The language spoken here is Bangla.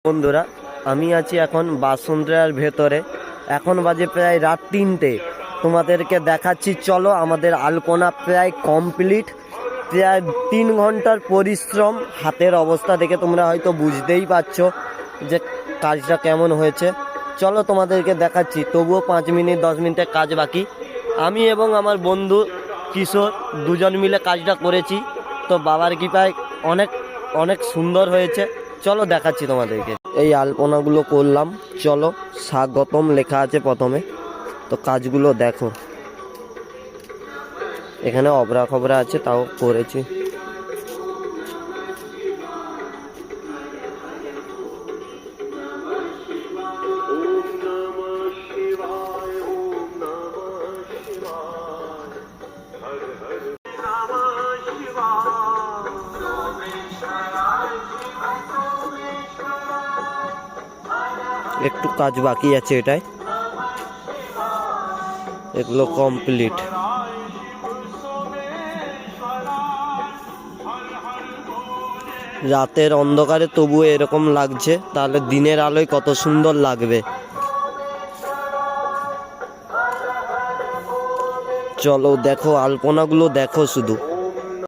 বন্ধুরা, আমি আছি এখন বাসুন্দ্রার ভেতরে। এখন বাজে প্রায় রাত 3টে। তোমাদেরকে দেখাচ্ছি, চলো। আমাদের আলপনা প্রায় কমপ্লিট। প্রায় 3 ঘন্টার পরিশ্রম। হাতের অবস্থা দেখে তোমরা হয়তো বুঝতেই পারছো যে কাজটা কেমন হয়েছে। চলো তোমাদেরকে দেখাচ্ছি। তবুও 5 মিনিট 10 মিনিটের কাজ বাকি। আমি এবং আমার বন্ধু কিশোর দুজন মিলে কাজটা করেছি। তো বাবার কৃপায় অনেক অনেক সুন্দর হয়েছে। চলো দেখাচ্ছি তোমাদেরকে। এই আলপনাগুলো করলাম। চলো, স্বাগতম লেখা আছে প্রথমে। তো কাজগুলো দেখো, এখানে অবরা খবরা আছে, তাও করেছি। একটু কাজ বাকি আছে এটাই, এগুলো কমপ্লিট। রাতের অন্ধকারে তবুও এরকম লাগছে, তাহলে দিনের আলোয় কত সুন্দর লাগবে। চলো দেখো, আলপনাগুলো দেখো শুধু।